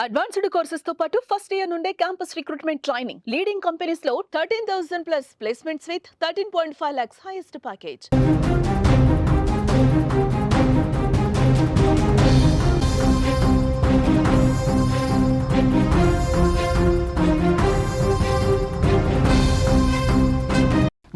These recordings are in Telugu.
అడ్వాన్స్డ్ కోర్సెస్ తో పాటు ఫస్ట్ ఇయర్ నుండే campus recruitment training leading companies లో 13,000 plus placements with 13.5 lakhs highest package.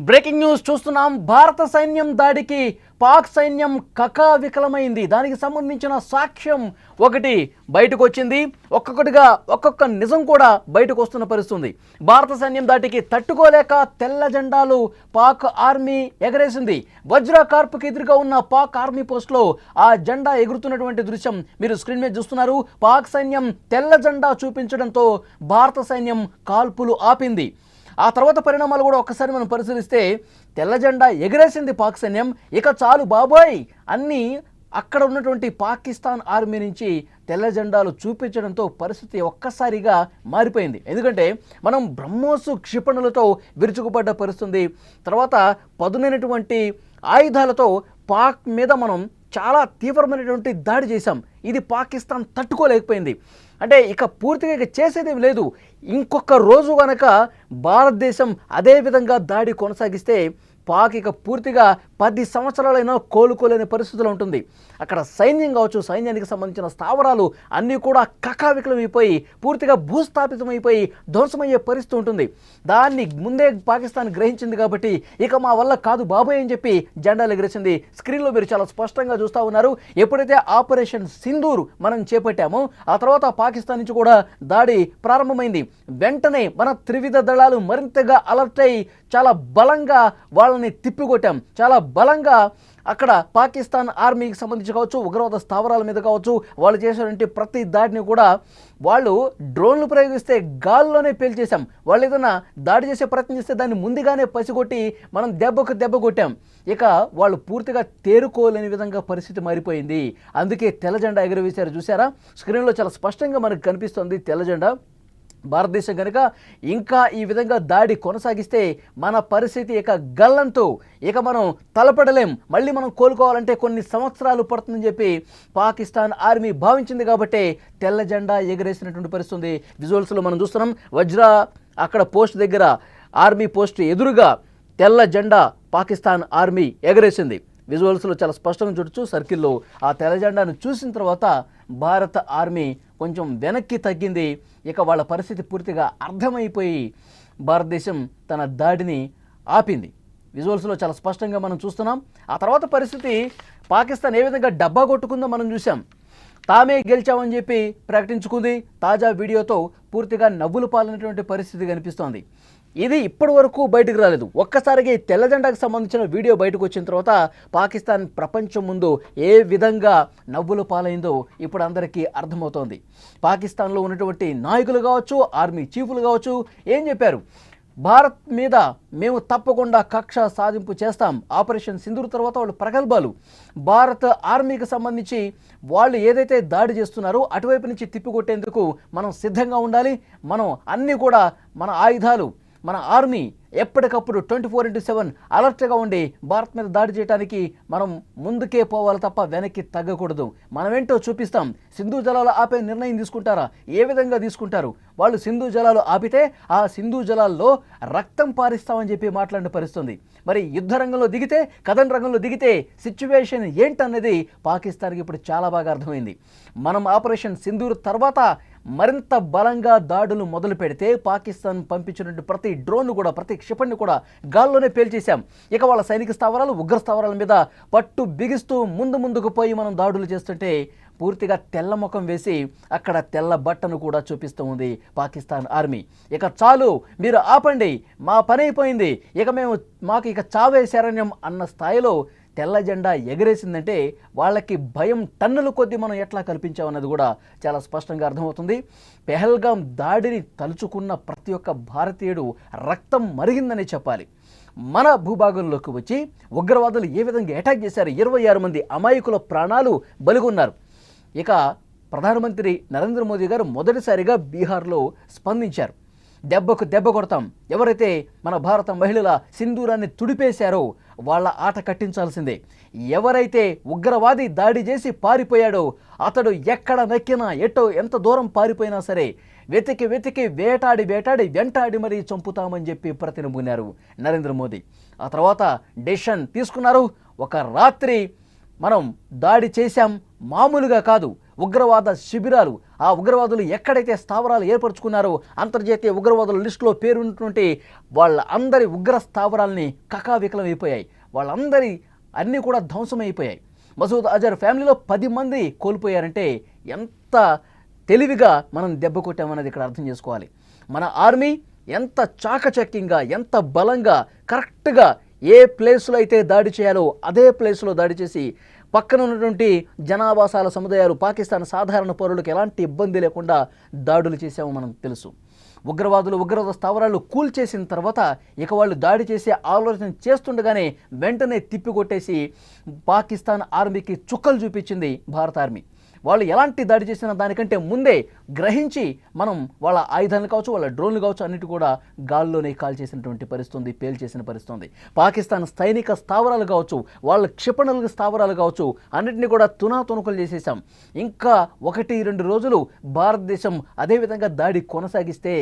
Breaking news చూస్తున్నాం. భారత సైన్యం దాడికి పాక్ సైన్యం కకావికలమైంది. దానికి సంబంధించిన సాక్ష్యం ఒకటి బయటకు వచ్చింది. ఒక్కొక్కటిగా ఒక్కొక్క నిజం కూడా బయటకు వస్తున్న పరిస్థితుంది. భారత సైన్యం దాడికి తట్టుకోలేక తెల్ల జెండాలు పాక్ ఆర్మీ ఎగరేసింది. వజ్రా కార్పుకి ఎదురుగా ఉన్న పాక్ ఆర్మీ పోస్ట్లో ఆ జెండా ఎగురుతున్నటువంటి దృశ్యం మీరు స్క్రీన్ మీద చూస్తున్నారు. పాక్ సైన్యం తెల్ల జెండా చూపించడంతో భారత సైన్యం కాల్పులు ఆపింది. ఆ తర్వాత పరిణామాలు కూడా ఒక్కసారి మనం పరిశీలిస్తే తెల్ల జెండా ఎగరేసింది పాక్ సైన్యం. ఇక చాలు బాబోయ్ అన్నీ అక్కడ ఉన్నటువంటి పాకిస్తాన్ ఆర్మీ నుంచి తెల్ల జెండాలు చూపించడంతో పరిస్థితి ఒక్కసారిగా మారిపోయింది. ఎందుకంటే మనం బ్రహ్మోస్ క్షిపణులతో విరుచుకుపడ్డ పరిస్థితుంది. తర్వాత పదునైనటువంటి ఆయుధాలతో పాక్ మీద మనం చాలా తీవ్రమైనటువంటి దాడి చేశాం. ఇది పాకిస్తాన్ తట్టుకోలేకపోయింది. అంటే ఇక పూర్తిగా ఇక చేసేదేమి లేదు. ఇంకొక రోజు కనుక భారతదేశం అదే విధంగా దాడి కొనసాగిస్తే పాక్ ఇక పూర్తిగా 10 సంవత్సరాలైనా కోలుకోలేని పరిస్థితులు ఉంటుంది. అక్కడ సైన్యం కావచ్చు, సైన్యానికి సంబంధించిన స్థావరాలు అన్నీ కూడా కకావికలమైపోయి పూర్తిగా భూస్థాపితమైపోయి ధ్వంసమయ్యే పరిస్థితి ఉంటుంది. దాన్ని ముందే పాకిస్తాన్ గ్రహించింది కాబట్టి ఇక మా వల్ల కాదు బాబోయ్ అని చెప్పి జెండాలు ఎగిరేసింది. స్క్రీన్లో మీరు చాలా స్పష్టంగా చూస్తూ ఉన్నారు. ఎప్పుడైతే ఆపరేషన్ సింధూర్ మనం చేపట్టామో ఆ తర్వాత పాకిస్తాన్ నుంచి కూడా దాడి ప్రారంభమైంది. వెంటనే మన త్రివిధ దళాలు మరింతగా అలర్ట్ అయి చాలా బలంగా వాళ్ళని తిప్పికొట్టాం. చాలా బలంగా అక్కడ పాకిస్తాన్ ఆర్మీకి సంబంధించి కావచ్చు, ఉగ్రవాద స్థావరాల మీద కావచ్చు, వాళ్ళు చేసినటువంటి ప్రతి దాడిని కూడా వాళ్ళు డ్రోన్లు ప్రయోగిస్తే గాల్లోనే పేల్చేశాం. వాళ్ళు ఏదైనా దాడి చేసే ప్రయత్నం చేస్తే దాన్ని ముందుగానే పసిగొట్టి మనం దెబ్బ కొట్టాం. ఇక వాళ్ళు పూర్తిగా తేరుకోలేని విధంగా పరిస్థితి మారిపోయింది. అందుకే తెల్ల జెండా ఎగురవేశారు. చూసారా స్క్రీన్లో చాలా స్పష్టంగా మనకు కనిపిస్తుంది తెల్ల జెండా. భారతదేశం కనుక ఇంకా ఈ విధంగా దాడి కొనసాగిస్తే మన పరిస్థితి ఇక గల్లంతో ఇక మనం తలపడలేం. మళ్ళీ మనం కోలుకోవాలంటే కొన్ని సంవత్సరాలు పడుతుందని చెప్పి పాకిస్తాన్ ఆర్మీ భావించింది కాబట్టి తెల్ల జెండా ఎగరేసినటువంటి పరిస్థితి. విజువల్స్లో మనం చూస్తున్నాం. వజ్రా అక్కడ పోస్ట్ దగ్గర ఆర్మీ పోస్ట్ ఎదురుగా తెల్ల జెండా పాకిస్తాన్ ఆర్మీ ఎగరేసింది. విజువల్స్లో చాలా స్పష్టంగా చూడొచ్చు. సర్కిల్లో ఆ తెల్ల జెండాను చూసిన తర్వాత భారత ఆర్మీ కొంచెం వెనక్కి తగ్గింది. ఇక వాళ్ళ పరిస్థితి పూర్తిగా అర్థమైపోయి భారతదేశం తన దాడిని ఆపింది. విజువల్స్లో చాలా స్పష్టంగా మనం చూస్తున్నాం. ఆ తర్వాత పరిస్థితి పాకిస్తాన్ ఏ విధంగా డబ్బా కొట్టుకుందో మనం చూసాం. తామే గెలిచామని చెప్పి ప్రకటించుకుంది. తాజా వీడియోతో పూర్తిగా నవ్వులు పాలైనటువంటి పరిస్థితి కనిపిస్తోంది. ఇది ఇప్పటి వరకు బయటకు రాలేదు. ఒక్కసారిగా ఈ తెల్ల జెండాకు సంబంధించిన వీడియో బయటకు వచ్చిన తర్వాత పాకిస్తాన్ ప్రపంచం ముందు ఏ విధంగా నవ్వులు పాలైందో ఇప్పుడు అందరికీ అర్థమవుతోంది. పాకిస్తాన్లో ఉన్నటువంటి నాయకులు కావచ్చు, ఆర్మీ చీఫ్లు కావచ్చు ఏం చెప్పారు? భారత్ మీద మేము తప్పకుండా కక్ష సాధింపు చేస్తాం. ఆపరేషన్ సింధూర్ తర్వాత వాళ్ళు ప్రగల్భాలు. భారత ఆర్మీకి సంబంధించి వాళ్ళు ఏదైతే దాడి చేస్తున్నారో అటువైపు నుంచి తిప్పికొట్టేందుకు మనం సిద్ధంగా ఉండాలి. మనం అన్నీ కూడా మన ఆయుధాలు, మన ఆర్మీ ఎప్పటికప్పుడు 24/7 అలర్ట్గా ఉండి భారత్ మీద దాడి చేయడానికి మనం ముందుకే పోవాలి తప్ప వెనక్కి తగ్గకూడదు. మనమేంటో చూపిస్తాం. సింధు జలాలు ఆపే నిర్ణయం తీసుకుంటారా? ఏ విధంగా తీసుకుంటారు? వాళ్ళు సింధు జలాలు ఆపితే ఆ సింధు జలాల్లో రక్తం పారిస్తామని చెప్పి మాట్లాడిన పరిస్థితుంది. మరి యుద్ధ రంగంలో దిగితే, కథన రంగంలో దిగితే సిచ్యువేషన్ ఏంటన్నది పాకిస్తాన్కి ఇప్పుడు చాలా బాగా అర్థమైంది. మనం ఆపరేషన్ సింధూర్ తర్వాత మరింత బలంగా దాడులు మొదలు పెడితే పాకిస్తాన్ పంపించినటువంటి ప్రతి డ్రోన్ కూడా, ప్రతి క్షిపణిని కూడా గాల్లోనే పేల్చేశాం. ఇక వాళ్ళ సైనిక స్థావరాలు, ఉగ్ర స్థావరాల మీద పట్టు బిగిస్తూ ముందుకు పోయి మనం దాడులు చేస్తుంటే పూర్తిగా తెల్ల ముఖం వేసి అక్కడ తెల్ల బట్టను కూడా చూపిస్తూ ఉంది పాకిస్తాన్ ఆర్మీ. ఇక చాలు, మీరు ఆపండి, మా పని అయిపోయింది, ఇక మాకు ఇక చావే శరణ్యం అన్న స్థాయిలో తెల్ల జెండా ఎగరేసిందంటే వాళ్ళకి భయం టన్నుల కొద్దీ మనం ఎట్లా కల్పించామన్నది కూడా చాలా స్పష్టంగా అర్థమవుతుంది. పెహల్గాం దాడిని తలుచుకున్న ప్రతి ఒక్క భారతీయుడు రక్తం మరిగిందని చెప్పాలి. మన భూభాగంలోకి వచ్చి ఉగ్రవాదులు ఏ విధంగా అటాక్ చేశారు. 26 మంది అమాయకుల ప్రాణాలు బలిగొన్నారు. ఇక ప్రధానమంత్రి నరేంద్ర మోదీ గారు మొదటిసారిగా బీహార్లో స్పందించారు. దెబ్బకు దెబ్బ కొడతాం. ఎవరైతే మన భారత మహిళల సింధూరాన్ని తుడిపేశారో వాళ్ళ ఆట కట్టించాల్సిందే. ఎవరైతే ఉగ్రవాది దాడి చేసి పారిపోయాడో అతడు ఎక్కడ నక్కినా ఎటో ఎంత దూరం పారిపోయినా సరే వెతికి వెతికి వేటాడి వెంటాడి మరీ చంపుతామని చెప్పి ప్రతినబూనారు నరేంద్ర మోదీ. ఆ తర్వాత డెసిషన్ తీసుకున్నారు. ఒక రాత్రి మనం దాడి చేశాం, మామూలుగా కాదు, ఉగ్రవాద శిబిరాలు, ఆ ఉగ్రవాదులు ఎక్కడైతే స్థావరాలు ఏర్పరచుకున్నారో అంతర్జాతీయ ఉగ్రవాదుల లిస్టులో పేరున్నటువంటి వాళ్ళ అందరి ఉగ్ర స్థావరాలని కకావికలమైపోయాయి. వాళ్ళందరి అన్నీ కూడా ధ్వంసమైపోయాయి. మసూద్ అజర్ ఫ్యామిలీలో 10 మంది కోల్పోయారంటే ఎంత తెలివిగా మనం దెబ్బ కొట్టామన్నది ఇక్కడ అర్థం చేసుకోవాలి. మన ఆర్మీ ఎంత చాకచక్యంగా, ఎంత బలంగా, కరెక్ట్గా ఏ ప్లేస్లో అయితే దాడి చేయాలో అదే ప్లేస్లో దాడి చేసి పక్కన ఉన్నటువంటి జనావాసాల సముదాయాలు, పాకిస్తాన్ సాధారణ పౌరులకు ఎలాంటి ఇబ్బంది లేకుండా దాడులు చేసామో మనకు తెలుసు. ఉగ్రవాద స్థావరాలు కూల్చేసిన తర్వాత ఇక వాళ్ళు దాడి చేసే ఆలోచన చేస్తుండగానే వెంటనే తిప్పికొట్టేసి పాకిస్తాన్ ఆర్మీకి చుక్కలు చూపించింది భారత ఆర్మీ. వాళ్ళు ఎలాంటి దాడి చేసినా దానికంటే ముందే గ్రహించి మనం వాళ్ళ ఆయుధాలను కావచ్చు, వాళ్ళ డ్రోన్లు కావచ్చు, అన్నిటి కూడా గాల్లోనే కాల్చేసినటువంటి పరిస్థితి, పేల్చేసిన పరిస్థితి. పాకిస్తాన్ సైనిక స్థావరాలు కావచ్చు, వాళ్ళ క్షిపణుల స్థావరాలు కావచ్చు, అన్నిటిని కూడా తునాతునకలు చేసేసాం. ఇంకా 1-2 రోజులు భారతదేశం అదేవిధంగా దాడి కొనసాగిస్తే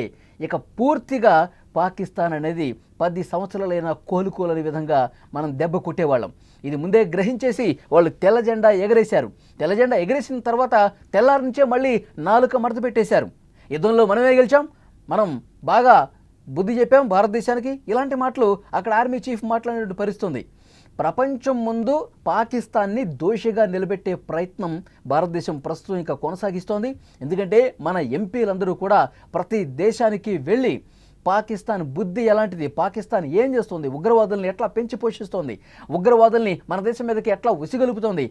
ఇక పూర్తిగా పాకిస్తాన్ అనేది 10 సంవత్సరాలైనా కోలుకోలేని విధంగా మనం దెబ్బ కొట్టేవాళ్ళం. ఇది ముందే గ్రహించేసి వాళ్ళు తెల్ల జెండా ఎగరేశారు. తెల్ల జెండా ఎగరేసిన తర్వాత తెల్లారి నుంచే మళ్ళీ నాలుక మడత పెట్టేశారు. యుద్ధంలో మనమే గెలిచాం, మనం బాగా బుద్ధి చెప్పాం భారతదేశానికి, ఇలాంటి మాటలు అక్కడ ఆర్మీ చీఫ్ మాట్లాడే పరిస్థితుంది. ప్రపంచం ముందు పాకిస్తాన్ని దోషిగా నిలబెట్టే ప్రయత్నం భారతదేశం ప్రస్తుతం ఇంకా కొనసాగిస్తోంది. ఎందుకంటే మన ఎంపీలందరూ కూడా ప్రతి దేశానికి వెళ్ళి పాకిస్తాన్ బుద్ధి ఎలాంటిది, పాకిస్తాన్ ఏం చేస్తుంది, ఉగ్రవాదుల్ని ఎట్లా పెంచి పోషిస్తోంది, ఉగ్రవాదుల్ని మన దేశం మీదకి ఎట్లా ఉసిగొలుపుతోంది,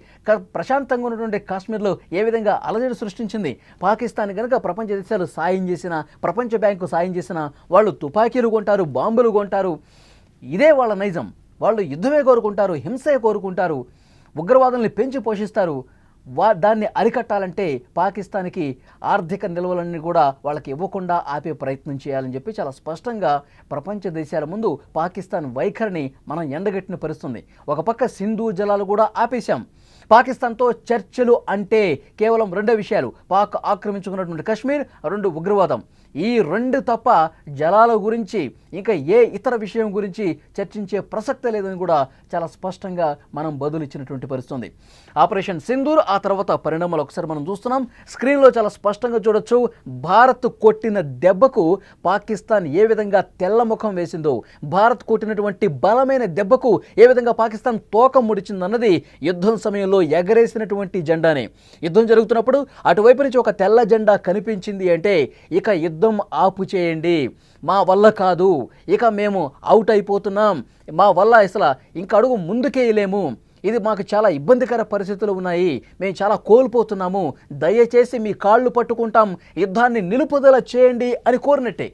ప్రశాంతంగా ఉన్నటువంటి కాశ్మీర్లో ఏ విధంగా అలజడి సృష్టించింది, పాకిస్తాన్ కనుక ప్రపంచ దేశాలు సాయం చేసినా, ప్రపంచ బ్యాంకు సాయం చేసినా వాళ్ళు తుపాకీలు కొంటారు, బాంబులు కొంటారు. ఇదే వాళ్ళ నైజం. వాళ్ళు యుద్ధమే కోరుకుంటారు, హింసే కోరుకుంటారు, ఉగ్రవాదుల్ని పెంచి పోషిస్తారు. దాన్ని అరికట్టాలంటే పాకిస్తాన్కి ఆర్థిక నిల్వలన్నీ కూడా వాళ్ళకి ఇవ్వకుండా ఆపే ప్రయత్నం చేయాలని చెప్పి చాలా స్పష్టంగా ప్రపంచ దేశాల ముందు పాకిస్తాన్ వైఖరిని మనం ఎండగట్టిన పరిస్థితుంది. ఒక పక్క సింధు జలాలు కూడా ఆపేశాం. పాకిస్తాన్తో చర్చలు అంటే కేవలం 2 విషయాలు: పాక్ ఆక్రమించుకున్నటువంటి కశ్మీర్, 2 ఉగ్రవాదం. ఈ 2 తప్ప జలాల గురించి ఇంకా ఏ ఇతర విషయం గురించి చర్చించే ప్రసక్తే లేదని కూడా చాలా స్పష్టంగా మనం బదులిచ్చినటువంటి పరిస్థితుంది. ఆపరేషన్ సింధూర్ ఆ తర్వాత పరిణామాలు ఒకసారి మనం చూస్తున్నాం. స్క్రీన్లో చాలా స్పష్టంగా చూడొచ్చు. భారత్ కొట్టిన దెబ్బకు పాకిస్తాన్ ఏ విధంగా తెల్లముఖం వేసిందో, భారత్ కొట్టినటువంటి బలమైన దెబ్బకు ఏ విధంగా పాకిస్తాన్ తోక ముడిచిందన్నది యుద్ధం సమయంలో ఎగరేసినటువంటి జెండానే. యుద్ధం జరుగుతున్నప్పుడు అటువైపు నుంచి ఒక తెల్ల జెండా కనిపించింది అంటే ఇక యుద్ధం ఆపు చేయండి, మా వల్ల కాదు, ఇక మేము అవుట్ అయిపోతున్నాం, మా వల్ల అసలు ఇంక అడుగు ముందుకేయలేము, ఇది మాకు చాలా ఇబ్బందికర పరిస్థితులు ఉన్నాయి, మేము చాలా కోల్పోతున్నాము, దయచేసి మీ కాళ్ళు పట్టుకుంటాం, యుద్ధాన్ని నిలుపుదల చేయండి అని కోరినట్టే.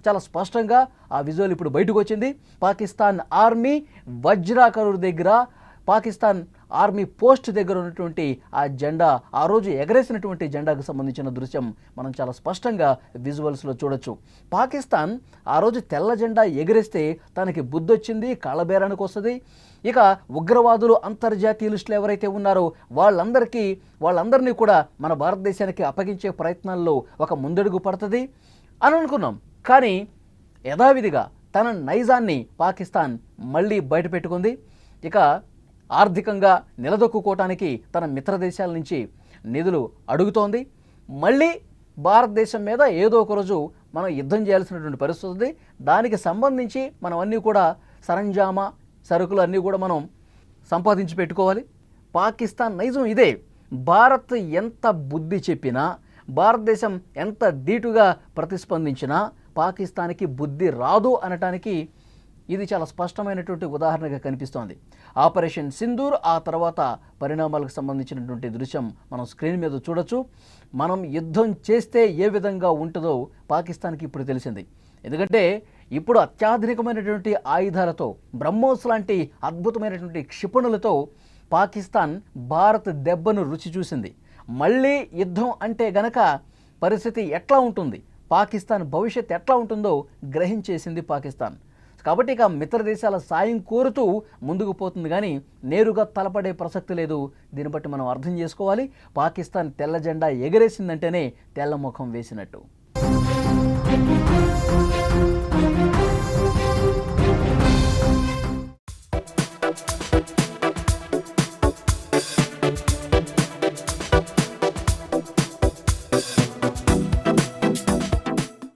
చాలా స్పష్టంగా ఆ విజువల్ ఇప్పుడు బయటకు వచ్చింది. పాకిస్తాన్ ఆర్మీ వజ్రాకరు దగ్గర, పాకిస్తాన్ ఆర్మీ పోస్ట్ దగ్గర ఉన్నటువంటి ఆ జెండా, ఆ రోజు ఎగరేసినటువంటి జెండాకు సంబంధించిన దృశ్యం మనం చాలా స్పష్టంగా విజువల్స్లో చూడొచ్చు. పాకిస్తాన్ ఆ రోజు తెల్ల జెండా ఎగరేస్తే తనకి బుద్ధొచ్చింది, కాళ్ళబేరానికి వస్తుంది. ఇక ఉగ్రవాదులు అంతర్జాతీయ లిస్టులు ఎవరైతే ఉన్నారో వాళ్ళందరినీ కూడా మన భారతదేశానికి అప్పగించే ప్రయత్నాల్లో ఒక ముందడుగు పడుతుంది అని అనుకున్నాం. కానీ యథావిధిగా తన నైజాన్ని పాకిస్తాన్ మళ్ళీ బయటపెట్టుకుంది. ఇక ఆర్థికంగా నిలదొక్కుకోవటానికి తన మిత్ర దేశాల నుంచి నిధులు అడుగుతోంది. మళ్ళీ భారతదేశం మీద ఏదో ఒక రోజు మనం యుద్ధం చేయాల్సినటువంటి పరిస్థితి ఉంది. దానికి సంబంధించి మనం అన్నీ కూడా సరంజామా సరుకులు అన్నీ కూడా మనం సంపాదించి పెట్టుకోవాలి. పాకిస్తాన్ నైజం ఇదే. భారత్ ఎంత బుద్ధి చెప్పినా, భారతదేశం ఎంత ధీటుగా ప్రతిస్పందించినా పాకిస్తాన్కి బుద్ధి రాదు అనటానికి ఇది చాలా స్పష్టమైనటువంటి ఉదాహరణగా కనిపిస్తోంది. ఆపరేషన్ సింధూర్ ఆ తర్వాత పరిణామాలకు సంబంధించినటువంటి దృశ్యం మనం స్క్రీన్ మీద చూడొచ్చు. మనం యుద్ధం చేస్తే ఏ విధంగా ఉంటుందో పాకిస్తాన్కి ఇప్పుడు తెలిసింది. ఎందుకంటే ఇప్పుడు అత్యాధునికమైనటువంటి ఆయుధాలతో, బ్రహ్మోస్ లాంటి అద్భుతమైనటువంటి క్షిపణులతో పాకిస్తాన్ భారత్ దెబ్బను రుచి చూసింది. మళ్ళీ యుద్ధం అంటే గనక పరిస్థితి ఎట్లా ఉంటుంది, పాకిస్తాన్ భవిష్యత్ ఎట్లా ఉంటుందో గ్రహించేసింది పాకిస్తాన్. కాబట్టి ఇక మిత్ర దేశాల సాయం కోరుతూ ముందుకు పోతుంది కానీ నేరుగా తలపడే ప్రసక్తి లేదు. దీన్ని బట్టి మనం అర్థం చేసుకోవాలి, పాకిస్తాన్ తెల్ల జెండా ఎగరేసిందంటేనే తెల్ల ముఖం వేసినట్టు.